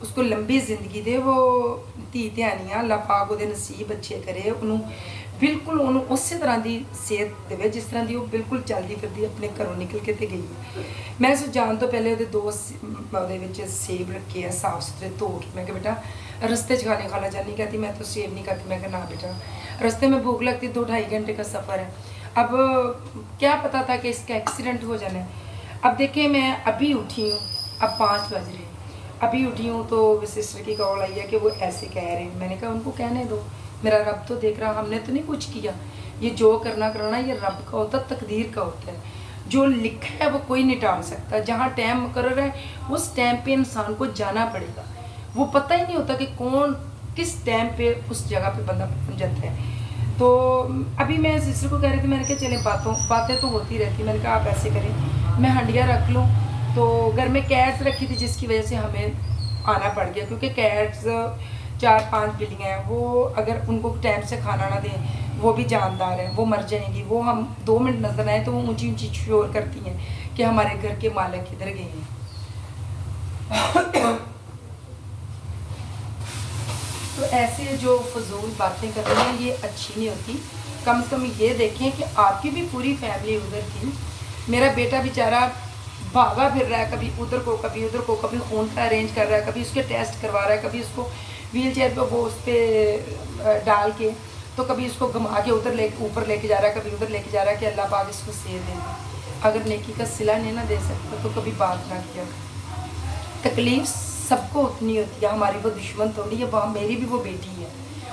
اس کو لمبی زندگی دے. وہ دھی دھیانیاں اللہ پاک وہ نصیب اچھے کرے, انہوں بالکل انہوں اسی طرح دی صحت دے جس طرح دی وہ بالکل چلتی پھرتی اپنے گھروں نکل کے تے گئی. میں اس جان تو پہلے وہ 2 سیب رکھے ہیں صاف ستھرے دھو کے. میں کہ بیٹا رستے کھانے خالہ جان نہیں کہتی میں تو سیب نہیں کھاتی. میں کہ نا بیٹا رستے میں بھوک لگتی 2-2.5 گھنٹے کا سفر ہے. اب کیا پتا تھا کہ اس کا ایکسیڈنٹ ہو جانا ہے. اب دیکھیں میں ابھی اٹھی ہوں, اب 5 بج رہے ہیں, ابھی اٹھی ہوں تو سسٹر کی کال آئی ہے کہ وہ ایسے کہہ رہے ہیں. میں نے کہا ان کو کہنے دو, میرا رب تو دیکھ رہا, ہم نے تو نہیں کچھ کیا. یہ جو کرنا یہ رب کا ہوتا, تقدیر کا ہوتا ہے. جو لکھا ہے وہ کوئی نہیں ٹال سکتا. جہاں ٹائم مقرر ہے اس ٹائم پہ انسان کو جانا پڑے گا. وہ پتہ ہی نہیں ہوتا کہ کون کس ٹائم پہ اس جگہ پہ بندہ پہنچ جاتا ہے. تو ابھی میں سسٹر کو کہہ رہی تھی, میں نے کہا چلیں باتیں تو ہوتی رہتی. میں نے کہا آپ ایسے کریں میں ہنڈیا رکھ لوں. تو گھر میں کیٹس رکھی تھی جس کی وجہ سے ہمیں آنا پڑ گیا, کیونکہ کیٹس 4-5 بلیاں ہیں, وہ اگر ان کو ٹائم سے کھانا نہ دیں وہ بھی جاندار ہیں, وہ مر جائیں گی. وہ ہم 2 منٹ نظر آئے تو وہ اونچی اونچی شور کرتی ہیں کہ ہمارے گھر کے مالک کدھر گئے ہیں. تو ایسے جو فضول باتیں کر رہی ہیں یہ اچھی نہیں ہوتی. کم سے کم یہ دیکھیں کہ آپ کی بھی پوری فیملی ادھر تھی. میرا بیٹا بیچارہ بھاگا پھر رہا ہے, کبھی ادھر کو کبھی ادھر کو, کبھی خون کا ارینج کر رہا ہے, کبھی اس کے ٹیسٹ کروا رہا ہے, کبھی اس کو ویل چیئر پہ وہ اس پہ ڈال کے تو کبھی اس کو گھما کے اوپر لے کے جا رہا ہے, کبھی ادھر لے کے جا رہا ہے کہ اللہ پاک اس کو صحت دے. اگر نیکی کا صلہ نہیں نہ دے سکتا تو کبھی بات نہ کیا. تکلیف سب کو اتنی ہوتی ہے, ہماری وہ دشمن تھوڑی ہے, وہ میری بھی وہ بیٹی ہے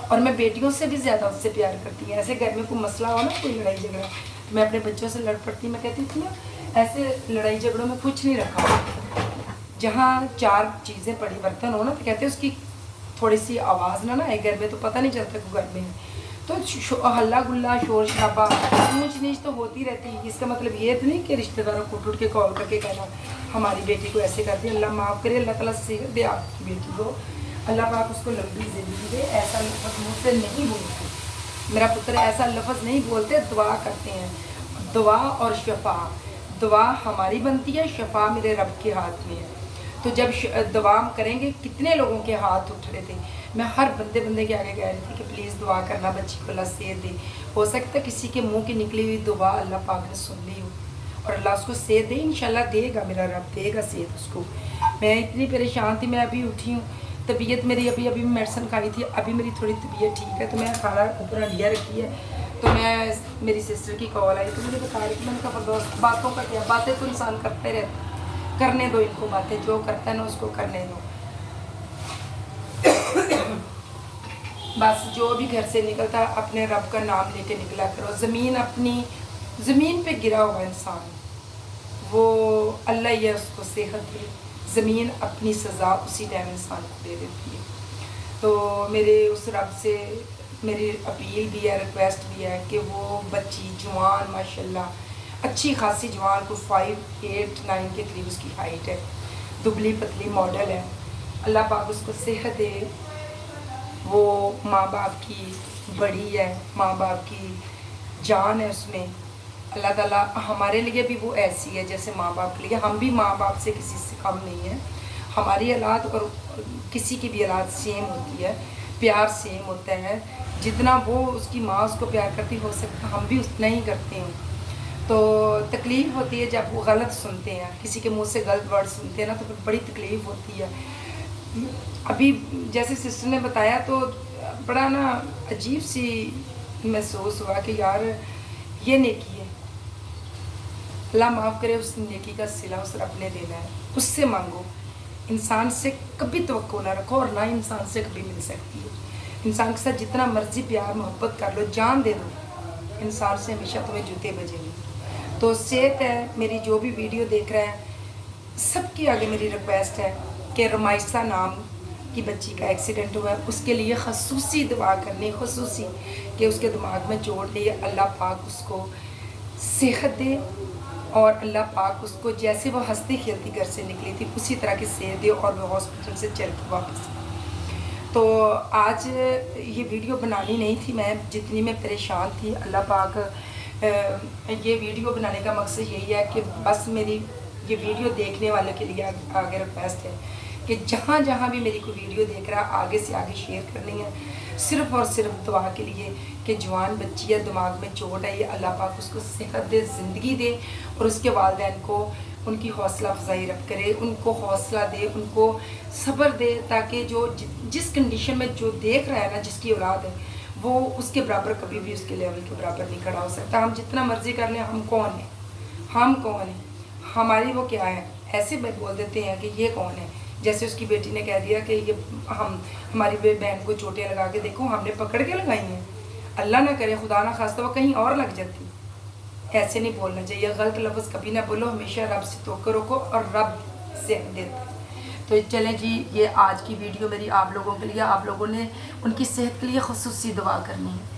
اور میں بیٹیوں سے بھی زیادہ اس سے پیار کرتی ہوں. ایسے گھر میں کوئی مسئلہ ہو نا, کوئی لڑائی جھگڑا, میں اپنے بچوں سے لڑ پڑتی. میں کہتی تھی نا ایسے لڑائی جھگڑوں میں کچھ نہیں رکھا. جہاں 4 چیزیں پڑی برتن ہو نا تو کہتے ہیں اس کی تھوڑی سی آواز نہ آئے گھر میں تو پتہ نہیں چلتا کہ گھر میں ہے. تو ہلہ گلا شور شرابہ اونچ نیچ تو ہوتی رہتی ہے. اس کا مطلب یہ تو نہیں کہ رشتہ داروں کو اٹھ کے کال کر کے کہنا ہماری بیٹی کو ایسے کرتی ہے. اللہ معاف کرے, اللہ تعالیٰ صحت دے آپ کی بیٹی کو, اللہ پاک اس کو لمبی زندگی دے. ایسا لفظ مجھ سے نہیں بولتے, میرا پتر ایسا لفظ نہیں بولتے, دعا کرتے ہیں. دعا اور شفا, دعا ہماری بنتی ہے, شفا میرے رب کے ہاتھ میں ہے. تو جب دعا کریں گے, کتنے لوگوں کے ہاتھ اٹھ رہے تھے, میں ہر بندے کے آگے کہہ رہی تھی کہ پلیز دعا کرنا بچی کو اللہ صحت دے. ہو سکتا ہے کسی کے منہ کی نکلی ہوئی دعا اللہ پاک نے سن لی ہو اور اللہ اس کو صحت دے. انشاءاللہ دے گا, میرا رب دے گا صحت اس کو. میں اتنی پریشان تھی, میں ابھی اٹھی ہوں, طبیعت میری ابھی میڈیسن کھائی تھی, ابھی میری تھوڑی طبیعت ٹھیک ہے. تو میں کھانا اوپر ہنڈیا رکھی ہے, تو میں میری سسٹر کی کال آئی تو مجھے بتا رہی تھی. میں نے کہا دوست باتوں کا کیا, باتیں تو انسان کرتے رہتا, کرنے دو ان کو باتیں, جو کرتا ہے نا اس کو کرنے دو. بس جو بھی گھر سے نکلتا اپنے رب کا نام لے کے نکلا کرو. زمین پہ گرا ہوا انسان وہ اللہ ہی اس کو صحت دے. زمین اپنی سزا اسی ٹائم انسان کو دے دیتی ہے. تو میرے اس رب سے میری اپیل بھی ہے, ریکویسٹ بھی ہے کہ وہ بچی جوان ماشاءاللہ اچھی خاصی جوان کو 5'8'9" کے قریب اس کی ہائٹ ہے, دبلی پتلی ماڈل ہے, اللہ پاک اس کو صحت دے. وہ ماں باپ کی بڑی ہے, ماں باپ کی جان ہے اس میں. اللہ تعالیٰ ہمارے لیے بھی وہ ایسی ہے جیسے ماں باپ کے لیے. ہم بھی ماں باپ سے کسی سے کم نہیں ہیں. ہماری اولاد اور کسی کی بھی اولاد سیم ہوتی ہے, پیار سیم ہوتا ہے. جتنا وہ اس کی ماں اس کو پیار کرتی ہو سکتا ہم بھی اتنا ہی کرتے ہیں. تو تکلیف ہوتی ہے جب وہ غلط سنتے ہیں, کسی کے منہ سے غلط ورڈ سنتے ہیں نا, تو پھر بڑی تکلیف ہوتی ہے. ابھی جیسے سسٹر نے بتایا تو بڑا نا عجیب سی محسوس ہوا کہ یار یہ نیکی ہے. اللہ معاف کرے, اس نیکی کا صلہ اس رب نے دینا ہے, اس سے مانگو. انسان سے کبھی توقع نہ رکھو اور نہ انسان سے کبھی مل سکتی ہے. انسان کے ساتھ جتنا مرضی پیار محبت کر لو, جان دے دو, انسان سے ہمیشہ تمہیں جوتے بجیں گے. تو صحت ہے میری, جو بھی ویڈیو دیکھ رہے ہیں سب کے آگے میری ریکویسٹ ہے کہ رمائسہ نام کی بچی کا ایکسیڈنٹ ہوا ہے, اس کے لیے خصوصی دعا کرنی, خصوصی کہ اس کے دماغ میں چوٹ لیے, اللہ پاک اس کو صحت دے اور اللہ پاک اس کو جیسے وہ ہنستی کھیلتی گھر سے نکلی تھی اسی طرح کی صحت دے اور وہ ہاسپٹل سے چل کے واپس. تو آج یہ ویڈیو بنانی نہیں تھی میں, جتنی میں پریشان تھی. اللہ پاک یہ ویڈیو بنانے کا مقصد یہی ہے کہ بس میری یہ ویڈیو دیکھنے والے کے لیے آگے ریکویسٹ ہے کہ جہاں جہاں بھی میری کوئی ویڈیو دیکھ رہا ہے آگے سے آگے شیئر کرنی ہے، صرف اور صرف دعا کے لیے کہ جوان بچی ہے، دماغ میں چوٹ ہے، یہ اللہ پاک اس کو صحت دے، زندگی دے، اور اس کے والدین کو ان کی حوصلہ افزائی رب کرے، ان کو حوصلہ دے، ان کو صبر دے، تاکہ جو جس کنڈیشن میں جو دیکھ رہا ہے نا، جس کی اولاد ہے، وہ اس کے برابر کبھی بھی اس کے لیول کے برابر نہیں کھڑا ہو سکتا۔ ہم جتنا مرضی کر لیں، ہم کون ہیں؟ ہم کون ہیں؟ ہماری وہ کیا ہے؟ ایسے بول دیتے ہیں کہ یہ کون ہے، جیسے اس کی بیٹی نے کہہ دیا کہ یہ ہماری بہن کو چوٹیں لگا کے دیکھو، ہم نے پکڑ کے لگائی ہیں، اللہ نہ کرے، خدا نہ خواستہ وہ کہیں اور لگ جاتی۔ ایسے نہیں بولنا چاہیے، غلط لفظ کبھی نہ بولو، ہمیشہ رب سے توقع رکھو، اور رب سے دیتا ہے۔ تو چلیں جی، یہ آج کی ویڈیو میری آپ لوگوں کے لیے، آپ لوگوں نے ان کی صحت کے لیے خصوصی دعا کرنی ہے۔